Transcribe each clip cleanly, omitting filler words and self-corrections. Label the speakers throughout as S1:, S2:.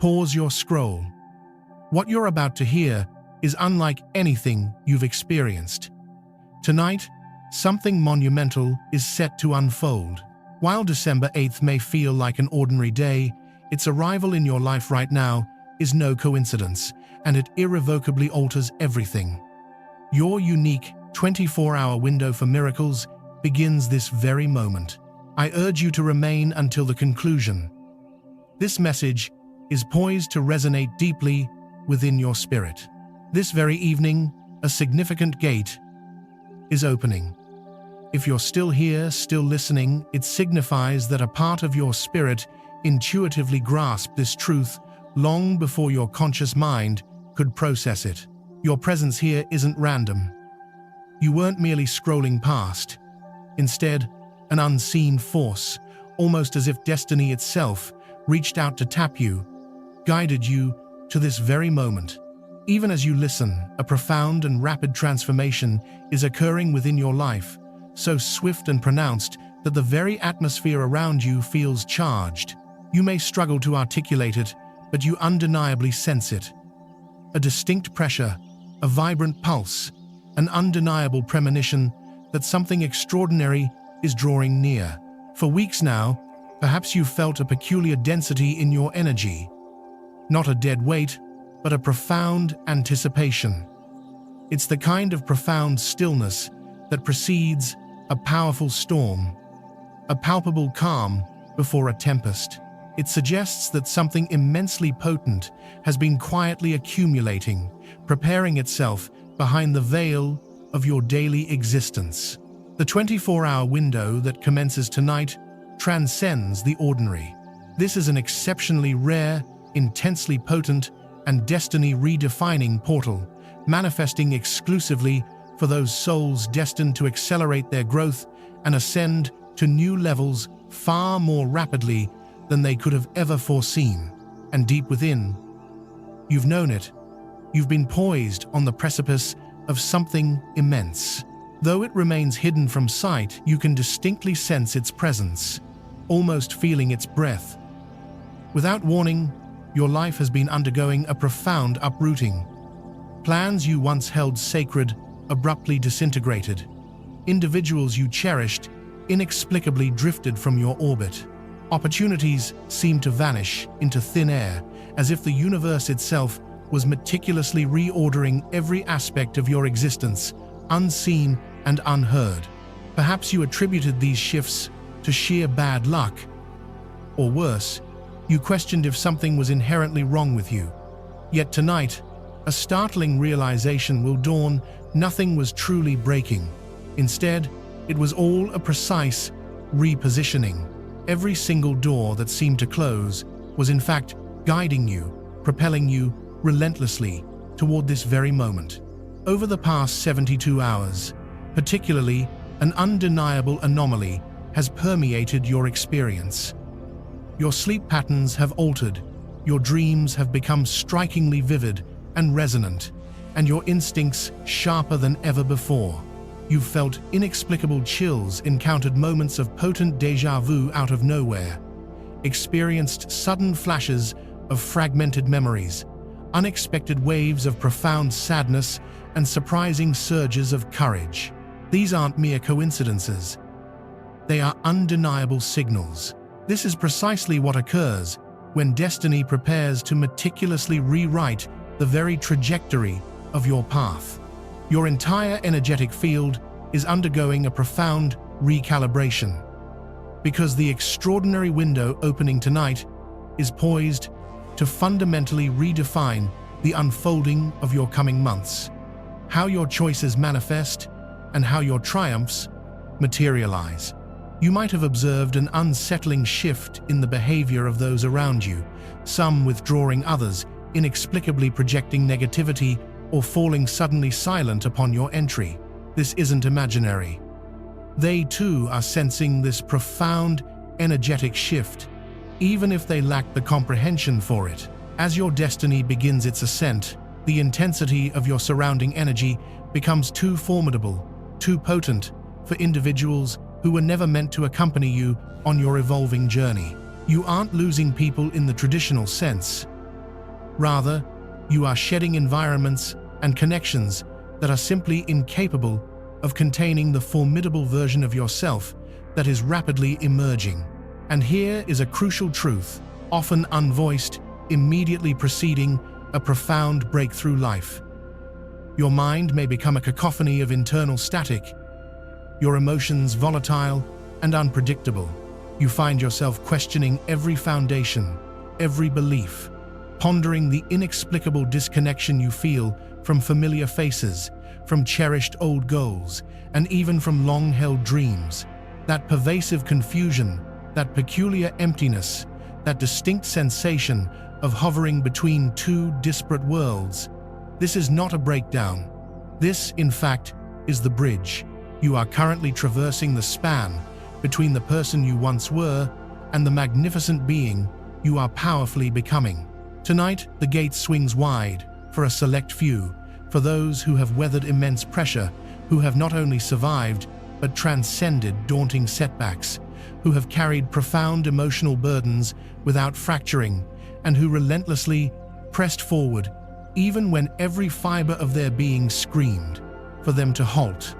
S1: Pause your scroll. What you're about to hear is unlike anything you've experienced. Tonight, something monumental is set to unfold. While December 8th may feel like an ordinary day, its arrival in your life right now is no coincidence, and it irrevocably alters everything. Your unique 24-hour window for miracles begins this very moment. I urge you to remain until the conclusion. This message is poised to resonate deeply within your spirit. This very evening, a significant gate is opening. If you're still here, still listening, it signifies that a part of your spirit intuitively grasped this truth long before your conscious mind could process it. Your presence here isn't random. You weren't merely scrolling past. Instead, an unseen force, almost as if destiny itself, reached out to tap you, guided you to this very moment. Even as you listen, a profound and rapid transformation is occurring within your life, so swift and pronounced that the very atmosphere around you feels charged. You may struggle to articulate it, but you undeniably sense it. A distinct pressure, a vibrant pulse, an undeniable premonition that something extraordinary is drawing near. For weeks now, perhaps you've felt a peculiar density in your energy. Not a dead weight, but a profound anticipation. It's the kind of profound stillness that precedes a powerful storm, a palpable calm before a tempest. It suggests that something immensely potent has been quietly accumulating, preparing itself behind the veil of your daily existence. The 24-hour window that commences tonight transcends the ordinary. This is an exceptionally rare, intensely potent, and destiny-redefining portal, manifesting exclusively for those souls destined to accelerate their growth and ascend to new levels far more rapidly than they could have ever foreseen. And deep within, you've known it. You've been poised on the precipice of something immense. Though it remains hidden from sight, you can distinctly sense its presence, almost feeling its breath. Without warning, your life has been undergoing a profound uprooting. Plans you once held sacred abruptly disintegrated. Individuals you cherished inexplicably drifted from your orbit. Opportunities seemed to vanish into thin air, as if the universe itself was meticulously reordering every aspect of your existence, unseen and unheard. Perhaps you attributed these shifts to sheer bad luck, or worse, you questioned if something was inherently wrong with you. Yet tonight, a startling realization will dawn: nothing was truly breaking. Instead, it was all a precise repositioning. Every single door that seemed to close was in fact guiding you, propelling you relentlessly toward this very moment. Over the past 72 hours, particularly, an undeniable anomaly has permeated your experience. Your sleep patterns have altered, your dreams have become strikingly vivid and resonant, and your instincts sharper than ever before. You've felt inexplicable chills, encountered moments of potent déjà vu out of nowhere, experienced sudden flashes of fragmented memories, unexpected waves of profound sadness, and surprising surges of courage. These aren't mere coincidences. They are undeniable signals. This is precisely what occurs when destiny prepares to meticulously rewrite the very trajectory of your path. Your entire energetic field is undergoing a profound recalibration, because the extraordinary window opening tonight is poised to fundamentally redefine the unfolding of your coming months, how your choices manifest, and how your triumphs materialize. You might have observed an unsettling shift in the behavior of those around you, some withdrawing, others inexplicably projecting negativity or falling suddenly silent upon your entry. This isn't imaginary. They too are sensing this profound energetic shift, even if they lack the comprehension for it. As your destiny begins its ascent, the intensity of your surrounding energy becomes too formidable, too potent for individuals who were never meant to accompany you on your evolving journey. You aren't losing people in the traditional sense. Rather, you are shedding environments and connections that are simply incapable of containing the formidable version of yourself that is rapidly emerging. And here is a crucial truth, often unvoiced, immediately preceding a profound breakthrough life. Your mind may become a cacophony of internal static, your emotions volatile and unpredictable. You find yourself questioning every foundation, every belief, pondering the inexplicable disconnection you feel from familiar faces, from cherished old goals, and even from long-held dreams. That pervasive confusion, that peculiar emptiness, that distinct sensation of hovering between two disparate worlds. This is not a breakdown. This, in fact, is the bridge. You are currently traversing the span between the person you once were and the magnificent being you are powerfully becoming. Tonight, the gate swings wide for a select few, for those who have weathered immense pressure, who have not only survived but transcended daunting setbacks, who have carried profound emotional burdens without fracturing, and who relentlessly pressed forward even when every fiber of their being screamed for them to halt.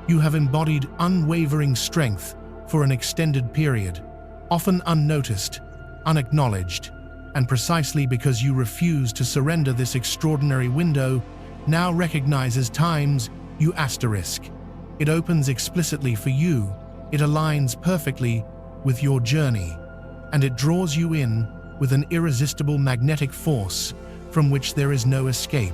S1: You have embodied unwavering strength for an extended period, often unnoticed, unacknowledged, and precisely because you refuse to surrender this extraordinary window, now recognizes times you asterisk. It opens explicitly for you, it aligns perfectly with your journey, and it draws you in with an irresistible magnetic force from which there is no escape.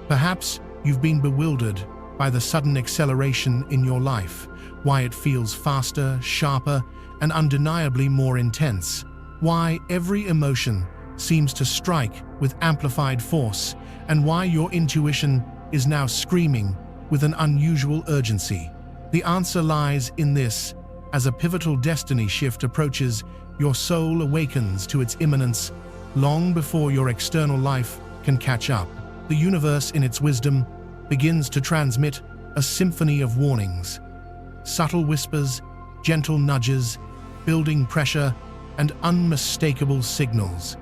S1: Perhaps you've been bewildered by the sudden acceleration in your life, why it feels faster, sharper, and undeniably more intense, why every emotion seems to strike with amplified force, and why your intuition is now screaming with an unusual urgency. The answer lies in this: as a pivotal destiny shift approaches, your soul awakens to its imminence long before your external life can catch up. The universe, in its wisdom, begins to transmit a symphony of warnings. Subtle whispers, gentle nudges, building pressure, and unmistakable signals,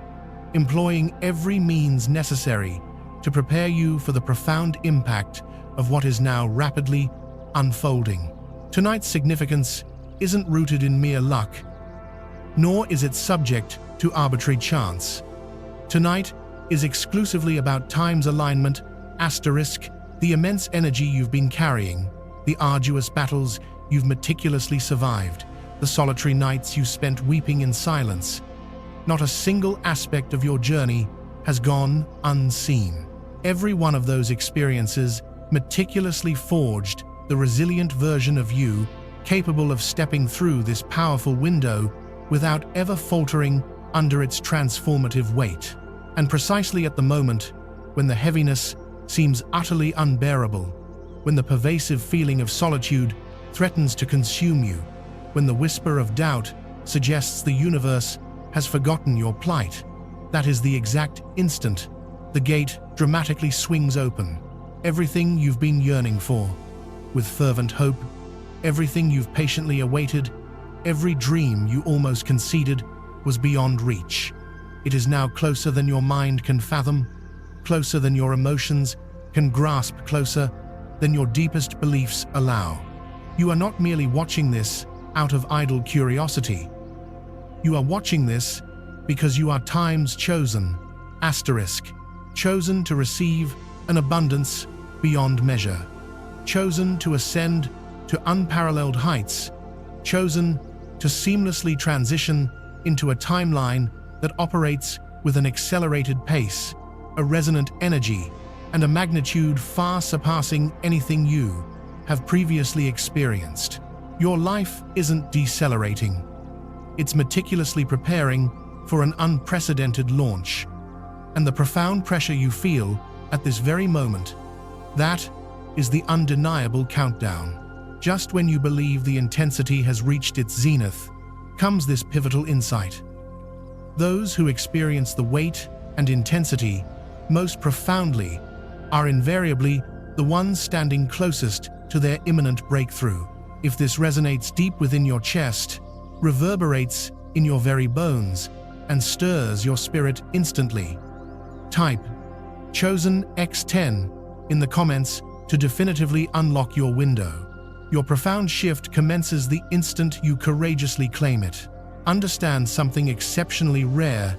S1: employing every means necessary to prepare you for the profound impact of what is now rapidly unfolding. Tonight's significance isn't rooted in mere luck, nor is it subject to arbitrary chance. Tonight is exclusively about time's alignment, asterisk, the immense energy you've been carrying, the arduous battles you've meticulously survived, the solitary nights you spent weeping in silence. Not a single aspect of your journey has gone unseen. Every one of those experiences meticulously forged the resilient version of you capable of stepping through this powerful window without ever faltering under its transformative weight. And precisely at the moment when the heaviness seems utterly unbearable, when the pervasive feeling of solitude threatens to consume you, when the whisper of doubt suggests the universe has forgotten your plight, that is the exact instant the gate dramatically swings open. Everything you've been yearning for, with fervent hope, everything you've patiently awaited, every dream you almost conceded was beyond reach. It is now closer than your mind can fathom, closer than your emotions can grasp, closer than your deepest beliefs allow. You are not merely watching this out of idle curiosity. You are watching this because you are time's chosen, asterisk, chosen to receive an abundance beyond measure, chosen to ascend to unparalleled heights, chosen to seamlessly transition into a timeline that operates with an accelerated pace, a resonant energy, and a magnitude far surpassing anything you have previously experienced. Your life isn't decelerating. It's meticulously preparing for an unprecedented launch. And the profound pressure you feel at this very moment, that is the undeniable countdown. Just when you believe the intensity has reached its zenith, comes this pivotal insight. Those who experience the weight and intensity most profoundly are invariably the ones standing closest to their imminent breakthrough. If this resonates deep within your chest, reverberates in your very bones, and stirs your spirit instantly, Type Chosen X10 in the comments to definitively unlock your window. Your profound shift commences the instant you courageously claim it. Understand something exceptionally rare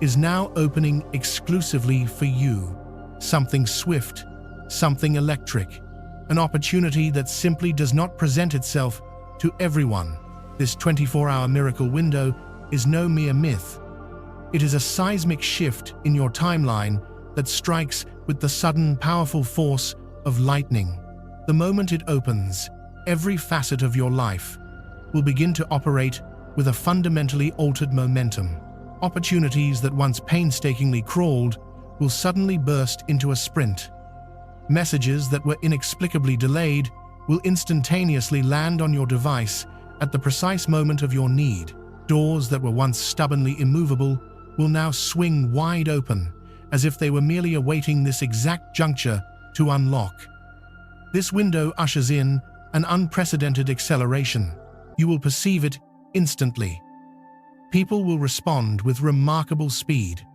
S1: is now opening exclusively for you. Something swift, something electric, an opportunity that simply does not present itself to everyone. This 24-hour miracle window is no mere myth. It is a seismic shift in your timeline that strikes with the sudden, powerful force of lightning. The moment it opens, every facet of your life will begin to operate with a fundamentally altered momentum. Opportunities that once painstakingly crawled will suddenly burst into a sprint. Messages that were inexplicably delayed will instantaneously land on your device at the precise moment of your need. Doors that were once stubbornly immovable will now swing wide open, as if they were merely awaiting this exact juncture to unlock. This window ushers in an unprecedented acceleration. You will perceive it instantly. People will respond with remarkable speed.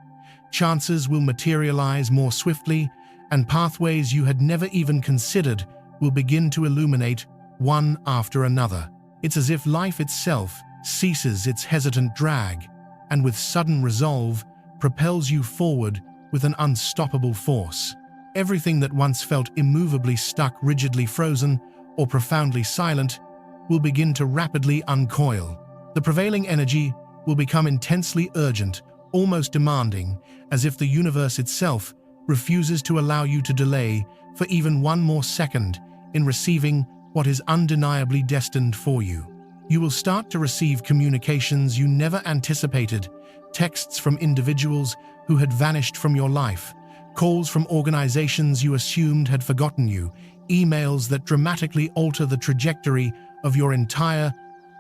S1: Chances will materialize more swiftly, and pathways you had never even considered will begin to illuminate one after another. It's as if life itself ceases its hesitant drag, and with sudden resolve propels you forward with an unstoppable force. Everything that once felt immovably stuck, rigidly frozen, or profoundly silent will begin to rapidly uncoil. The prevailing energy will become intensely urgent, almost demanding, as if the universe itself refuses to allow you to delay for even one more second in receiving what is undeniably destined for you. You will start to receive communications you never anticipated, texts from individuals who had vanished from your life, calls from organizations you assumed had forgotten you, emails that dramatically alter the trajectory of your entire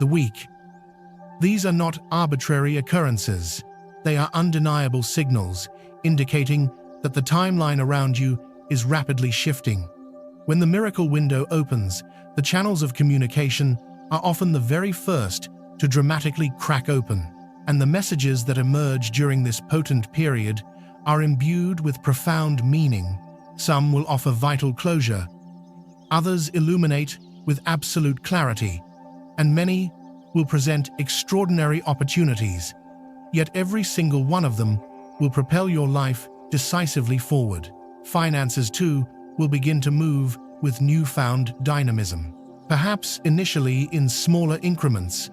S1: week. These are not arbitrary occurrences. They are undeniable signals, indicating that the timeline around you is rapidly shifting. When the miracle window opens, the channels of communication are often the very first to dramatically crack open, and the messages that emerge during this potent period are imbued with profound meaning. Some will offer vital closure, others illuminate with absolute clarity, and many will present extraordinary opportunities. Yet every single one of them will propel your life decisively forward. Finances, too, will begin to move with newfound dynamism. Perhaps initially in smaller increments,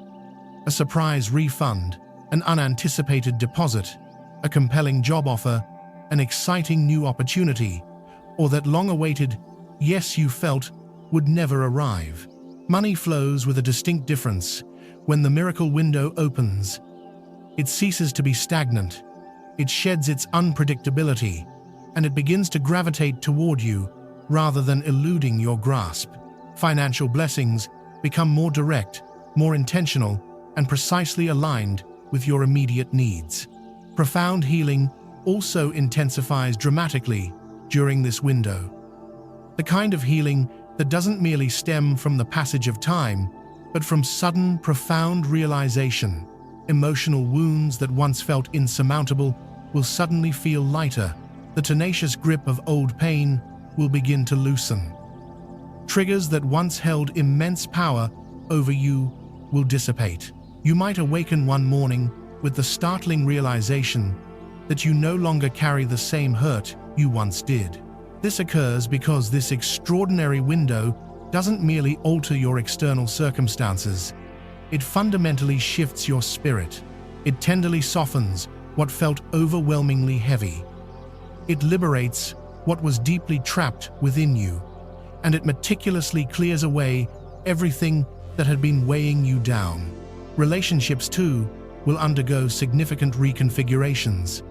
S1: a surprise refund, an unanticipated deposit, a compelling job offer, an exciting new opportunity, or that long-awaited yes you felt would never arrive. Money flows with a distinct difference when the miracle window opens. It ceases to be stagnant, it sheds its unpredictability, and it begins to gravitate toward you rather than eluding your grasp. Financial blessings become more direct, more intentional, and precisely aligned with your immediate needs. Profound healing also intensifies dramatically during this window. The kind of healing that doesn't merely stem from the passage of time, but from sudden, profound realization. Emotional wounds that once felt insurmountable will suddenly feel lighter. The tenacious grip of old pain will begin to loosen. Triggers that once held immense power over you will dissipate. You might awaken one morning with the startling realization that you no longer carry the same hurt you once did. This occurs because this extraordinary window doesn't merely alter your external circumstances. It fundamentally shifts your spirit. It tenderly softens what felt overwhelmingly heavy. It liberates what was deeply trapped within you, and it meticulously clears away everything that had been weighing you down. Relationships, too, will undergo significant reconfigurations.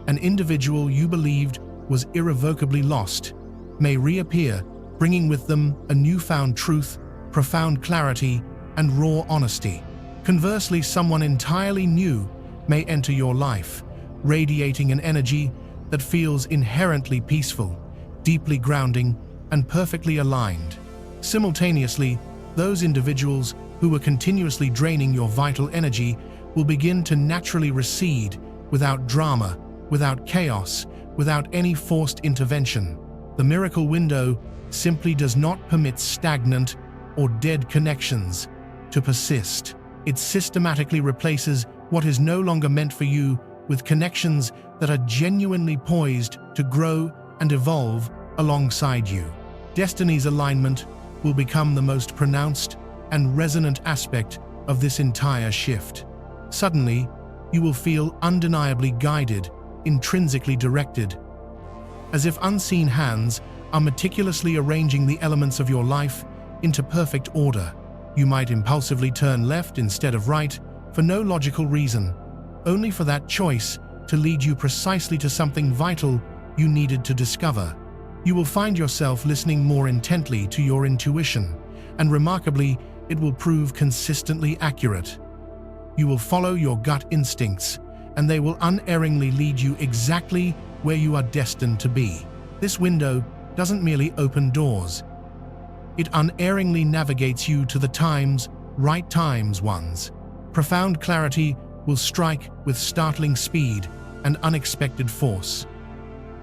S1: An individual you believed was irrevocably lost may reappear, bringing with them a newfound truth, profound clarity, and raw honesty. Conversely, someone entirely new may enter your life, radiating an energy that feels inherently peaceful, deeply grounding, and perfectly aligned. Simultaneously, those individuals who were continuously draining your vital energy will begin to naturally recede without drama, without chaos, without any forced intervention. The miracle window simply does not permit stagnant or dead connections to persist. It systematically replaces what is no longer meant for you with connections that are genuinely poised to grow and evolve alongside you. Destiny's alignment will become the most pronounced and resonant aspect of this entire shift. Suddenly, you will feel undeniably guided, intrinsically directed, as if unseen hands are meticulously arranging the elements of your life into perfect order. You might impulsively turn left instead of right for no logical reason, only for that choice to lead you precisely to something vital you needed to discover. You will find yourself listening more intently to your intuition, and remarkably, it will prove consistently accurate. You will follow your gut instincts, and they will unerringly lead you exactly where you are destined to be. This window doesn't merely open doors. It unerringly navigates you to the right times ones. Profound clarity will strike with startling speed and unexpected force.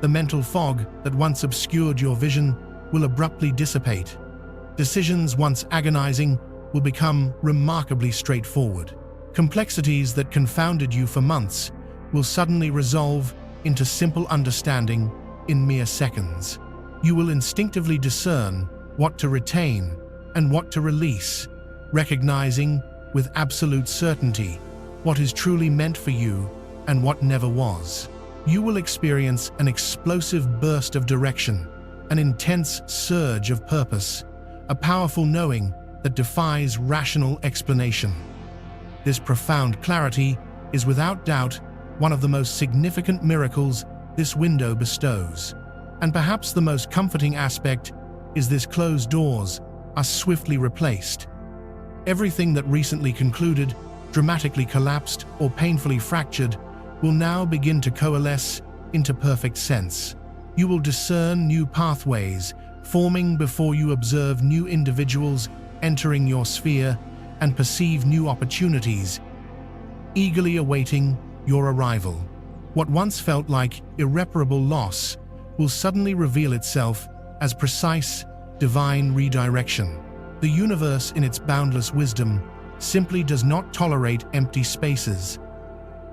S1: The mental fog that once obscured your vision will abruptly dissipate. Decisions once agonizing will become remarkably straightforward. Complexities that confounded you for months will suddenly resolve into simple understanding in mere seconds. You will instinctively discern what to retain and what to release, recognizing with absolute certainty what is truly meant for you and what never was. You will experience an explosive burst of direction, an intense surge of purpose, a powerful knowing that defies rational explanation. This profound clarity is without doubt one of the most significant miracles this window bestows. And perhaps the most comforting aspect is this: closed doors are swiftly replaced. Everything that recently concluded, dramatically collapsed, or painfully fractured will now begin to coalesce into perfect sense. You will discern new pathways forming before you observe new individuals entering your sphere and perceive new opportunities, eagerly awaiting your arrival. What once felt like irreparable loss will suddenly reveal itself as precise, divine redirection. The universe, in its boundless wisdom, simply does not tolerate empty spaces.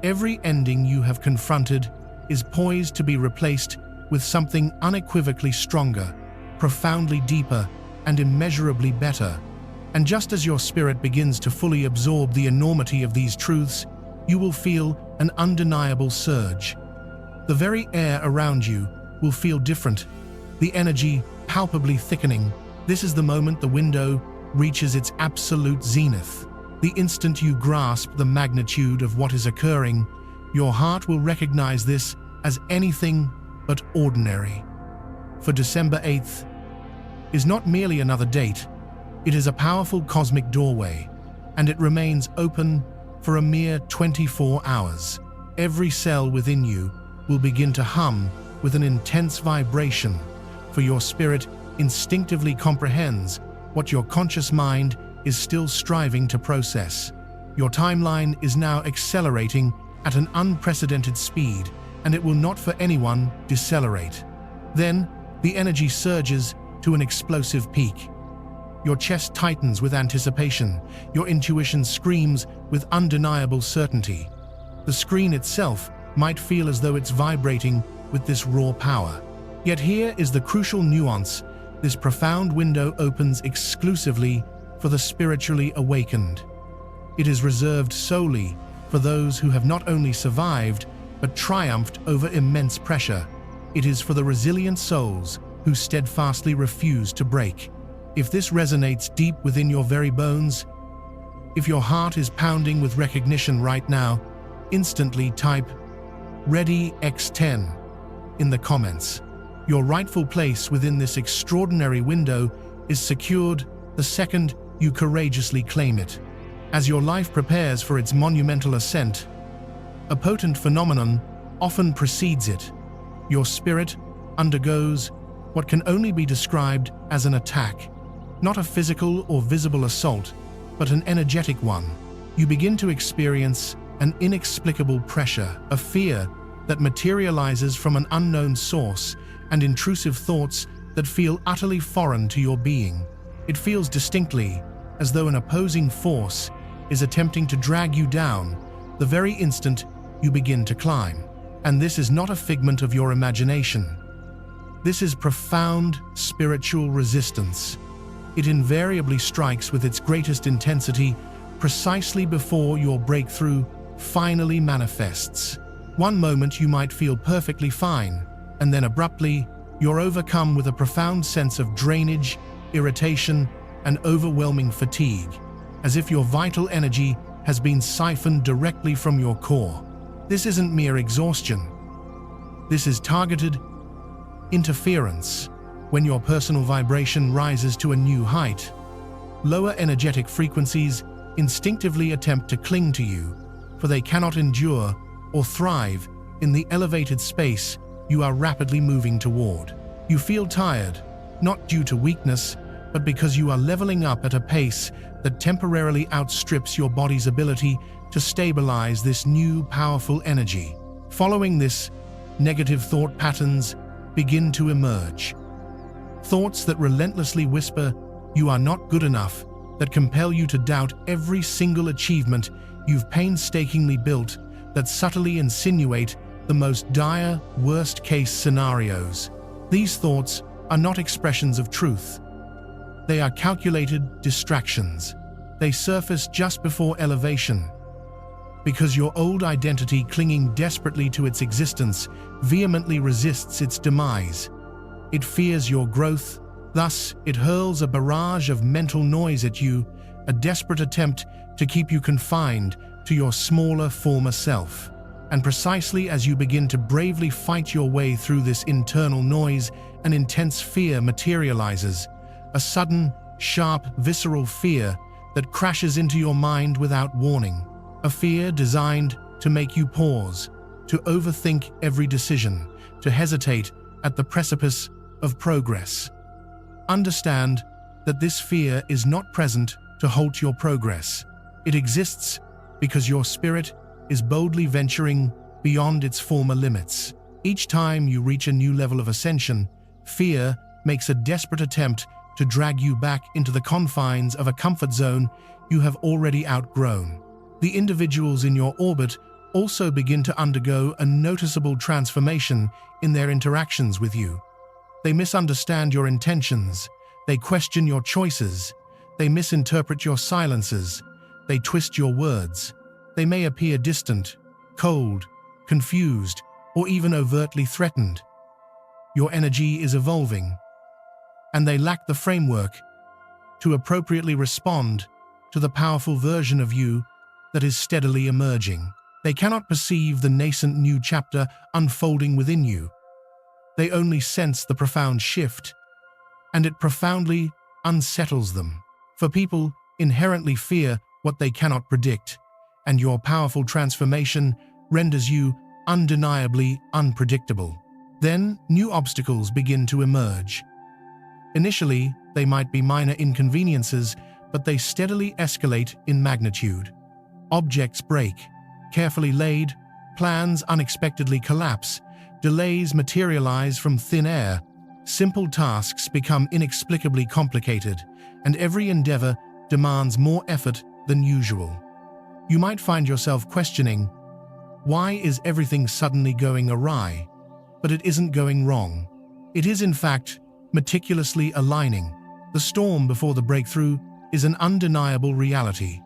S1: Every ending you have confronted is poised to be replaced with something unequivocally stronger, profoundly deeper, and immeasurably better. And just as your spirit begins to fully absorb the enormity of these truths, you will feel an undeniable surge. The very air around you will feel different, the energy palpably thickening. This is the moment the window reaches its absolute zenith. The instant you grasp the magnitude of what is occurring, your heart will recognize this as anything but ordinary. For December 8th is not merely another date, it is a powerful cosmic doorway, and it remains open for a mere 24 hours. Every cell within you will begin to hum with an intense vibration, for your spirit instinctively comprehends what your conscious mind is still striving to process. Your timeline is now accelerating at an unprecedented speed, and it will not for anyone decelerate. Then, the energy surges to an explosive peak. Your chest tightens with anticipation, your intuition screams with undeniable certainty. The screen itself might feel as though it's vibrating with this raw power. Yet here is the crucial nuance: this profound window opens exclusively for the spiritually awakened. It is reserved solely for those who have not only survived, but triumphed over immense pressure. It is for the resilient souls who steadfastly refuse to break. If this resonates deep within your very bones, if your heart is pounding with recognition right now, instantly type "Ready X10" in the comments. Your rightful place within this extraordinary window is secured the second you courageously claim it. As your life prepares for its monumental ascent, a potent phenomenon often precedes it. Your spirit undergoes what can only be described as an attack. Not a physical or visible assault, but an energetic one. You begin to experience an inexplicable pressure, a fear that materializes from an unknown source, and intrusive thoughts that feel utterly foreign to your being. It feels distinctly as though an opposing force is attempting to drag you down the very instant you begin to climb. And this is not a figment of your imagination. This is profound spiritual resistance. It invariably strikes with its greatest intensity precisely before your breakthrough finally manifests. One moment you might feel perfectly fine, and then abruptly you're overcome with a profound sense of drainage, irritation, and overwhelming fatigue, as if your vital energy has been siphoned directly from your core. This isn't mere exhaustion. This is targeted interference. When your personal vibration rises to a new height, lower energetic frequencies instinctively attempt to cling to you, for they cannot endure or thrive in the elevated space you are rapidly moving toward. You feel tired, not due to weakness, but because you are leveling up at a pace that temporarily outstrips your body's ability to stabilize this new, powerful energy. Following this, negative thought patterns begin to emerge. Thoughts that relentlessly whisper, "You are not good enough," that compel you to doubt every single achievement you've painstakingly built, that subtly insinuate the most dire, worst-case scenarios. These thoughts are not expressions of truth. They are calculated distractions. They surface just before elevation, because your old identity, clinging desperately to its existence, vehemently resists its demise. It fears your growth, thus it hurls a barrage of mental noise at you, a desperate attempt to keep you confined to your smaller former self. And precisely as you begin to bravely fight your way through this internal noise, an intense fear materializes, a sudden, sharp, visceral fear that crashes into your mind without warning. A fear designed to make you pause, to overthink every decision, to hesitate at the precipice of progress. Understand that this fear is not present to halt your progress. It exists because your spirit is boldly venturing beyond its former limits. Each time you reach a new level of ascension, fear makes a desperate attempt to drag you back into the confines of a comfort zone you have already outgrown. The individuals in your orbit also begin to undergo a noticeable transformation in their interactions with you. They misunderstand your intentions, they question your choices, they misinterpret your silences, they twist your words. They may appear distant, cold, confused, or even overtly threatened. Your energy is evolving, and they lack the framework to appropriately respond to the powerful version of you that is steadily emerging. They cannot perceive the nascent new chapter unfolding within you. They only sense the profound shift, and it profoundly unsettles them. For people inherently fear what they cannot predict, and your powerful transformation renders you undeniably unpredictable. Then, new obstacles begin to emerge. Initially, they might be minor inconveniences, but they steadily escalate in magnitude. Objects break, carefully laid, plans unexpectedly collapse, delays materialize from thin air, simple tasks become inexplicably complicated, and every endeavor demands more effort than usual. You might find yourself questioning, why is everything suddenly going awry? But it isn't going wrong. It is, in fact, meticulously aligning. The storm before the breakthrough is an undeniable reality.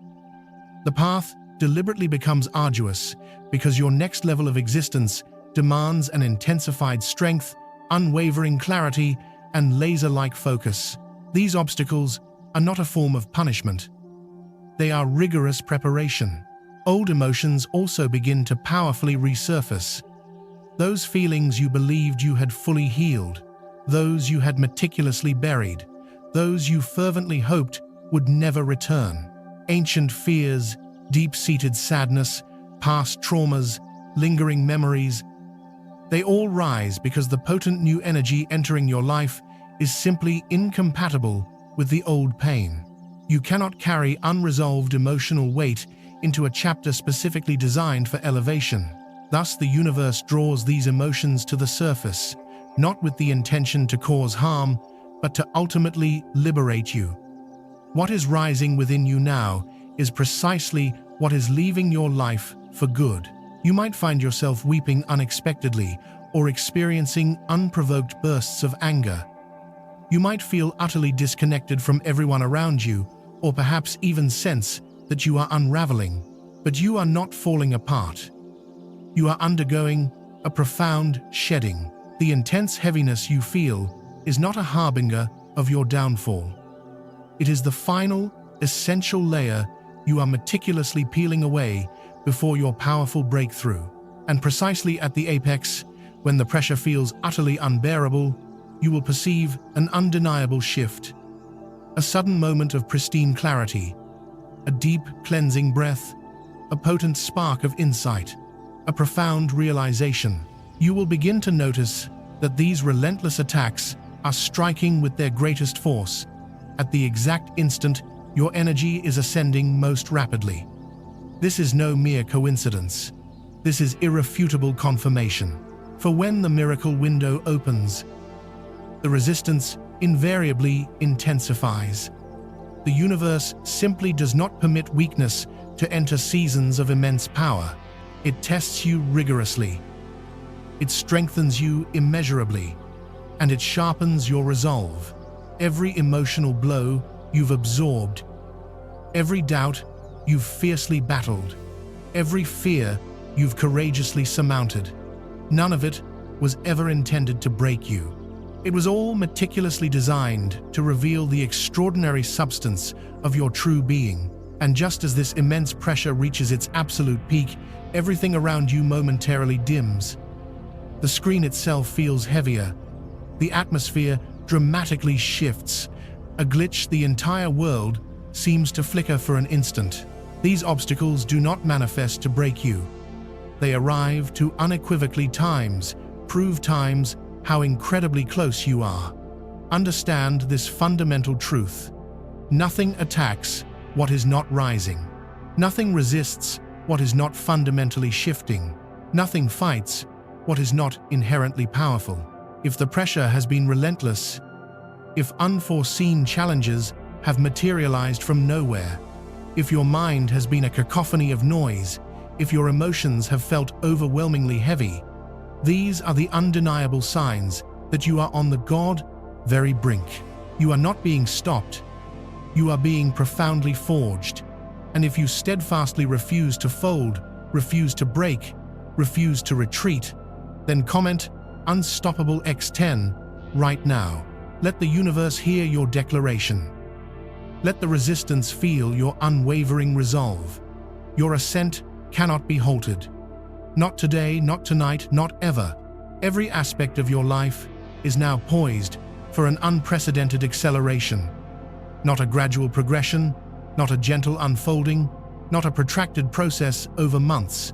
S1: The path deliberately becomes arduous because your next level of existence demands an intensified strength, unwavering clarity, and laser-like focus. These obstacles are not a form of punishment. They are rigorous preparation. Old emotions also begin to powerfully resurface. Those feelings you believed you had fully healed, those you had meticulously buried, those you fervently hoped would never return. Ancient fears, deep-seated sadness, past traumas, lingering memories, they all rise because the potent new energy entering your life is simply incompatible with the old pain. You cannot carry unresolved emotional weight into a chapter specifically designed for elevation. Thus, the universe draws these emotions to the surface, not with the intention to cause harm, but to ultimately liberate you. What is rising within you now is precisely what is leaving your life for good. You might find yourself weeping unexpectedly or experiencing unprovoked bursts of anger. You might feel utterly disconnected from everyone around you, or perhaps even sense that you are unraveling. But you are not falling apart. You are undergoing a profound shedding. The intense heaviness you feel is not a harbinger of your downfall. It is the final, essential layer you are meticulously peeling away before your powerful breakthrough. And precisely at the apex, when the pressure feels utterly unbearable, you will perceive an undeniable shift. A sudden moment of pristine clarity, a deep, cleansing breath, a potent spark of insight, a profound realization. You will begin to notice that these relentless attacks are striking with their greatest force at the exact instant your energy is ascending most rapidly. This is no mere coincidence. This is irrefutable confirmation. For when the miracle window opens, the resistance invariably intensifies. The universe simply does not permit weakness to enter seasons of immense power. It tests you rigorously. It strengthens you immeasurably, and it sharpens your resolve. Every emotional blow you've absorbed, every doubt you've fiercely battled, every fear you've courageously surmounted, none of it was ever intended to break you. It was all meticulously designed to reveal the extraordinary substance of your true being. And just as this immense pressure reaches its absolute peak, everything around you momentarily dims. The screen itself feels heavier. The atmosphere dramatically shifts. A glitch, the entire world seems to flicker for an instant. These obstacles do not manifest to break you. They arrive to unequivocally prove how incredibly close you are. Understand this fundamental truth. Nothing attacks what is not rising. Nothing resists what is not fundamentally shifting. Nothing fights what is not inherently powerful. If the pressure has been relentless, if unforeseen challenges have materialized from nowhere, if your mind has been a cacophony of noise, if your emotions have felt overwhelmingly heavy, these are the undeniable signs that you are on the very brink. You are not being stopped. You are being profoundly forged. And if you steadfastly refuse to fold, refuse to break, refuse to retreat, then comment Unstoppable X10 right now. Let the universe hear your declaration. Let the resistance feel your unwavering resolve. Your ascent cannot be halted. Not today, not tonight, not ever. Every aspect of your life is now poised for an unprecedented acceleration. Not a gradual progression, not a gentle unfolding, not a protracted process over months.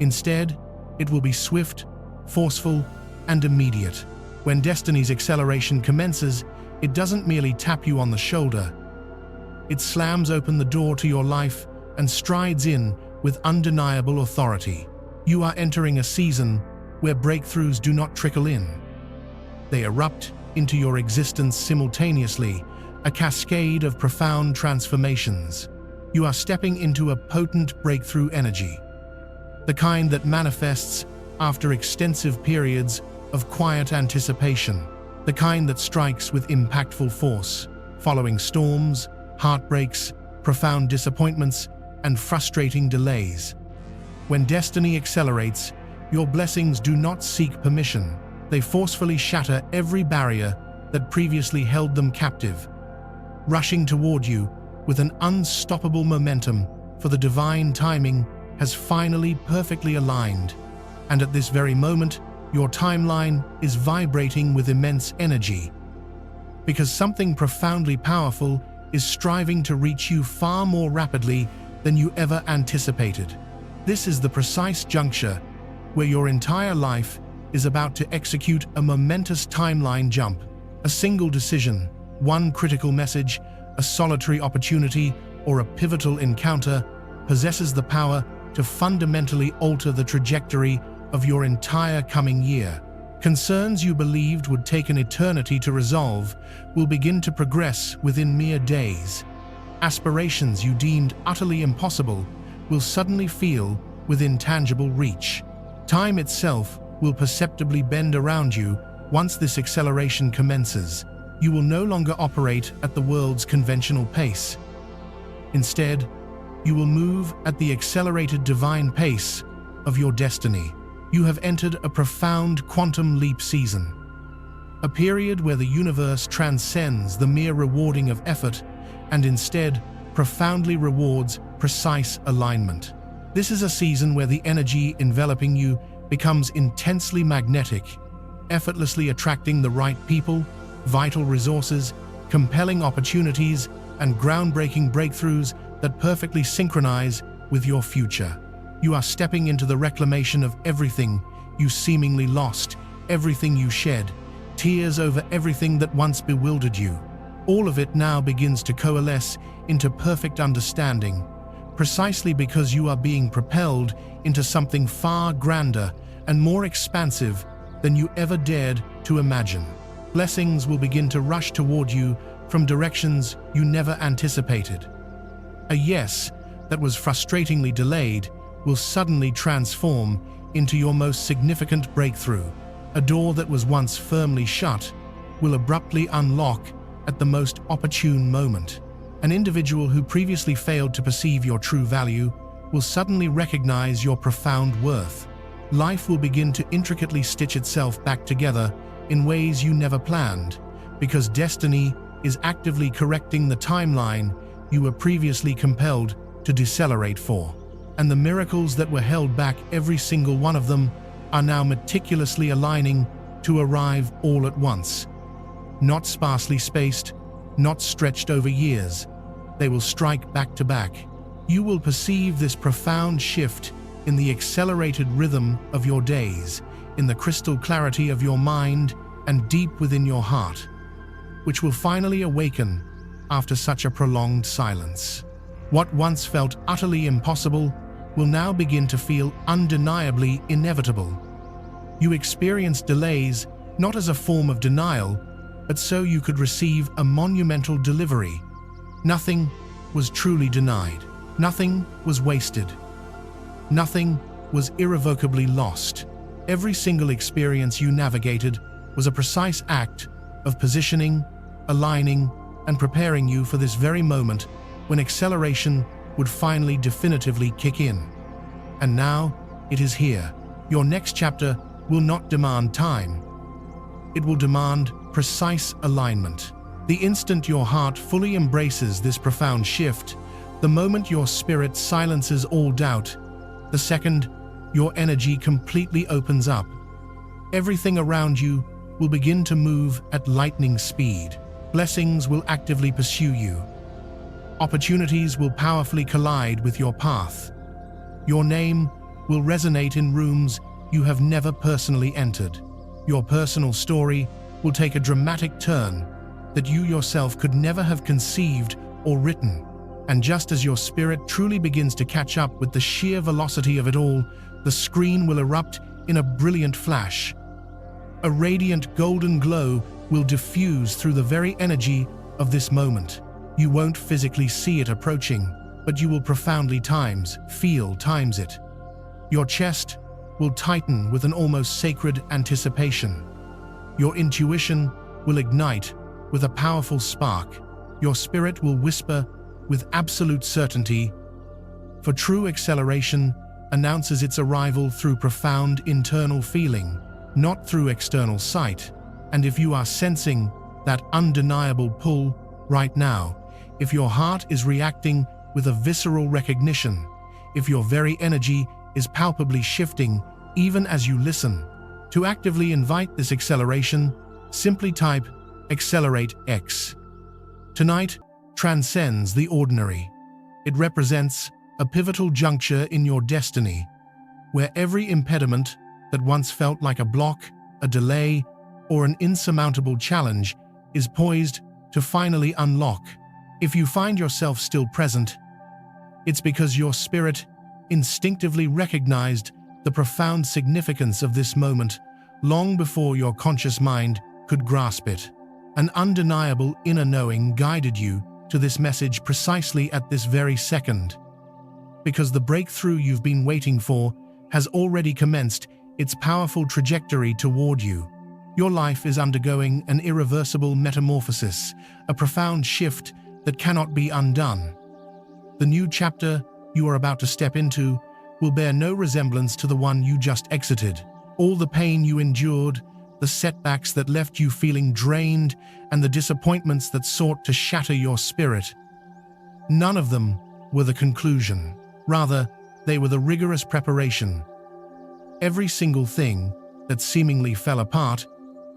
S1: Instead, it will be swift, forceful, and immediate. When destiny's acceleration commences, it doesn't merely tap you on the shoulder. It slams open the door to your life and strides in with undeniable authority. You are entering a season where breakthroughs do not trickle in. They erupt into your existence simultaneously, a cascade of profound transformations. You are stepping into a potent breakthrough energy, the kind that manifests after extensive periods of quiet anticipation, the kind that strikes with impactful force, following storms, heartbreaks, profound disappointments, and frustrating delays. When destiny accelerates, your blessings do not seek permission. They forcefully shatter every barrier that previously held them captive, rushing toward you with an unstoppable momentum, for the divine timing has finally perfectly aligned. And at this very moment, your timeline is vibrating with immense energy, because something profoundly powerful is striving to reach you far more rapidly than you ever anticipated. This is the precise juncture where your entire life is about to execute a momentous timeline jump. A single decision, one critical message, a solitary opportunity, or a pivotal encounter possesses the power to fundamentally alter the trajectory of your entire coming year. Concerns you believed would take an eternity to resolve will begin to progress within mere days. Aspirations you deemed utterly impossible will suddenly feel within tangible reach. Time itself will perceptibly bend around you once this acceleration commences. You will no longer operate at the world's conventional pace. Instead, you will move at the accelerated divine pace of your destiny. You have entered a profound quantum leap season, a period where the universe transcends the mere rewarding of effort and instead profoundly rewards precise alignment. This is a season where the energy enveloping you becomes intensely magnetic, effortlessly attracting the right people, vital resources, compelling opportunities, and groundbreaking breakthroughs that perfectly synchronize with your future. You are stepping into the reclamation of everything you seemingly lost, everything you shed, tears over everything that once bewildered you. All of it now begins to coalesce into perfect understanding, precisely because you are being propelled into something far grander and more expansive than you ever dared to imagine. Blessings will begin to rush toward you from directions you never anticipated. A yes that was frustratingly delayed will suddenly transform into your most significant breakthrough. A door that was once firmly shut will abruptly unlock at the most opportune moment. An individual who previously failed to perceive your true value will suddenly recognize your profound worth. Life will begin to intricately stitch itself back together in ways you never planned, because destiny is actively correcting the timeline you were previously compelled to decelerate for. And the miracles that were held back, every single one of them, are now meticulously aligning to arrive all at once. Not sparsely spaced, not stretched over years. They will strike back to back. You will perceive this profound shift in the accelerated rhythm of your days, in the crystal clarity of your mind, and deep within your heart, which will finally awaken after such a prolonged silence. What once felt utterly impossible will now begin to feel undeniably inevitable. You experienced delays not as a form of denial, but so you could receive a monumental delivery. Nothing was truly denied. Nothing was wasted. Nothing was irrevocably lost. Every single experience you navigated was a precise act of positioning, aligning, and preparing you for this very moment when acceleration would finally definitively kick in. And now, it is here. Your next chapter will not demand time. It will demand precise alignment. The instant your heart fully embraces this profound shift, the moment your spirit silences all doubt, the second your energy completely opens up, everything around you will begin to move at lightning speed. Blessings will actively pursue you. Opportunities will powerfully collide with your path. Your name will resonate in rooms you have never personally entered. Your personal story will take a dramatic turn that you yourself could never have conceived or written. And just as your spirit truly begins to catch up with the sheer velocity of it all, the screen will erupt in a brilliant flash. A radiant golden glow will diffuse through the very energy of this moment. You won't physically see it approaching, but you will profoundly feel it. Your chest will tighten with an almost sacred anticipation. Your intuition will ignite with a powerful spark. Your spirit will whisper with absolute certainty, for true acceleration announces its arrival through profound internal feeling, not through external sight. And if you are sensing that undeniable pull right now, if your heart is reacting with a visceral recognition, if your very energy is palpably shifting even as you listen, to actively invite this acceleration, simply type Accelerate X. Tonight transcends the ordinary. It represents a pivotal juncture in your destiny, where every impediment that once felt like a block, a delay, or an insurmountable challenge is poised to finally unlock. If you find yourself still present, it's because your spirit instinctively recognized the profound significance of this moment long before your conscious mind could grasp it. An undeniable inner knowing guided you to this message precisely at this very second, because the breakthrough you've been waiting for has already commenced its powerful trajectory toward you. Your life is undergoing an irreversible metamorphosis, a profound shift that cannot be undone. The new chapter you are about to step into will bear no resemblance to the one you just exited. All the pain you endured, the setbacks that left you feeling drained, and the disappointments that sought to shatter your spirit, none of them were the conclusion. Rather, they were the rigorous preparation. Every single thing that seemingly fell apart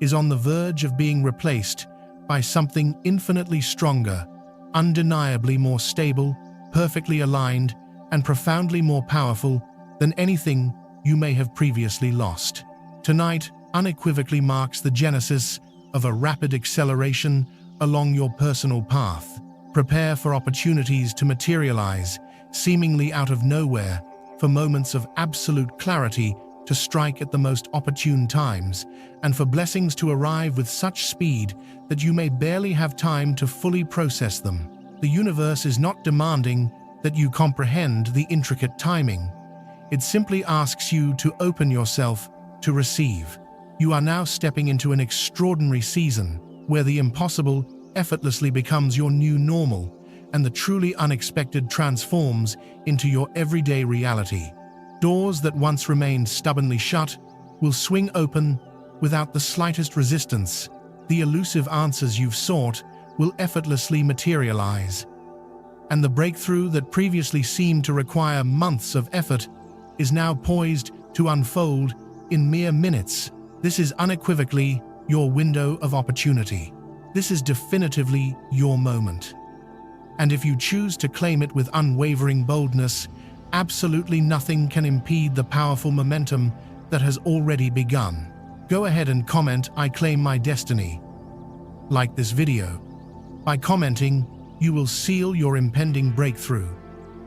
S1: is on the verge of being replaced by something infinitely stronger, undeniably more stable, perfectly aligned, and profoundly more powerful than anything you may have previously lost. Tonight unequivocally marks the genesis of a rapid acceleration along your personal path. Prepare for opportunities to materialize, seemingly out of nowhere, for moments of absolute clarity to strike at the most opportune times, and for blessings to arrive with such speed that you may barely have time to fully process them. The universe is not demanding that you comprehend the intricate timing. It simply asks you to open yourself to receive. You are now stepping into an extraordinary season where the impossible effortlessly becomes your new normal, and the truly unexpected transforms into your everyday reality. Doors that once remained stubbornly shut will swing open without the slightest resistance. The elusive answers you've sought will effortlessly materialize. And the breakthrough that previously seemed to require months of effort is now poised to unfold in mere minutes. This is unequivocally your window of opportunity. This is definitively your moment. And if you choose to claim it with unwavering boldness, absolutely nothing can impede the powerful momentum that has already begun. Go ahead and comment, "I claim my destiny." Like this video. By commenting, you will seal your impending breakthrough.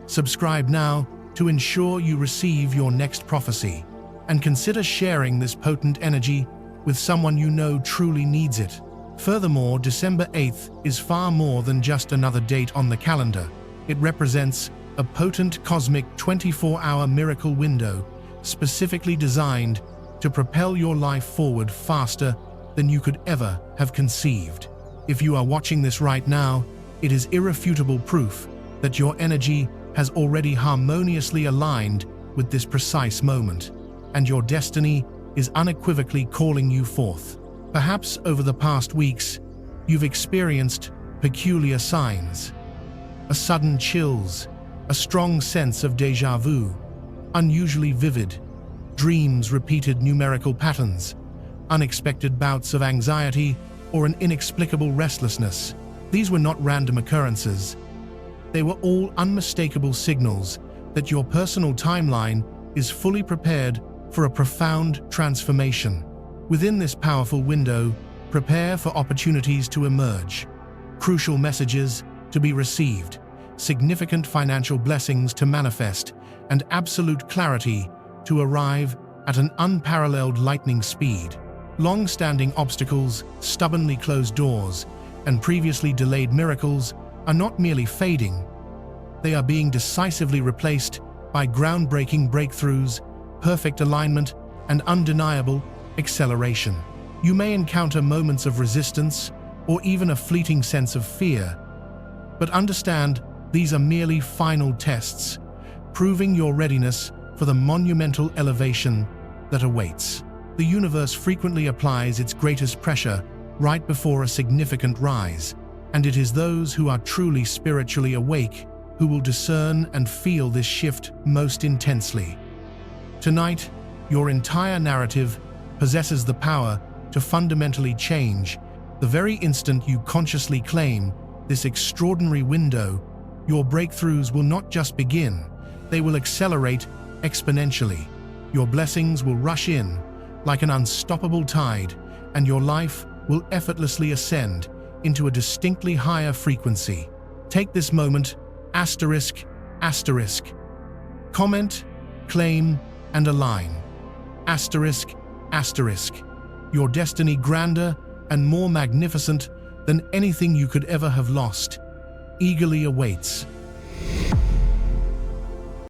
S1: Subscribe now to ensure you receive your next prophecy, and consider sharing this potent energy with someone you know truly needs it. Furthermore, December 8th is far more than just another date on the calendar. It represents a potent cosmic 24-hour miracle window specifically designed to propel your life forward faster than you could ever have conceived. If you are watching this right now, it is irrefutable proof that your energy has already harmoniously aligned with this precise moment, and your destiny is unequivocally calling you forth. Perhaps over the past weeks, you've experienced peculiar signs, a sudden chills, a strong sense of déjà vu, unusually vivid dreams, repeated numerical patterns, unexpected bouts of anxiety, or an inexplicable restlessness. These were not random occurrences. They were all unmistakable signals that your personal timeline is fully prepared for a profound transformation. Within this powerful window, prepare for opportunities to emerge, crucial messages to be received, significant financial blessings to manifest, and absolute clarity to arrive at an unparalleled lightning speed. Long-standing obstacles, stubbornly closed doors, and previously delayed miracles are not merely fading. They are being decisively replaced by groundbreaking breakthroughs, perfect alignment, and undeniable acceleration. You may encounter moments of resistance or even a fleeting sense of fear, but understand these are merely final tests, proving your readiness for the monumental elevation that awaits. The universe frequently applies its greatest pressure right before a significant rise, and it is those who are truly spiritually awake who will discern and feel this shift most intensely. Tonight, your entire narrative possesses the power to fundamentally change. The very instant you consciously claim this extraordinary window, your breakthroughs will not just begin, they will accelerate exponentially. Your blessings will rush in like an unstoppable tide, and your life will effortlessly ascend into a distinctly higher frequency. Take this moment, ***, Comment, claim, and align. Asterisk, asterisk. Your destiny grander and more magnificent than anything you could ever have lost eagerly awaits.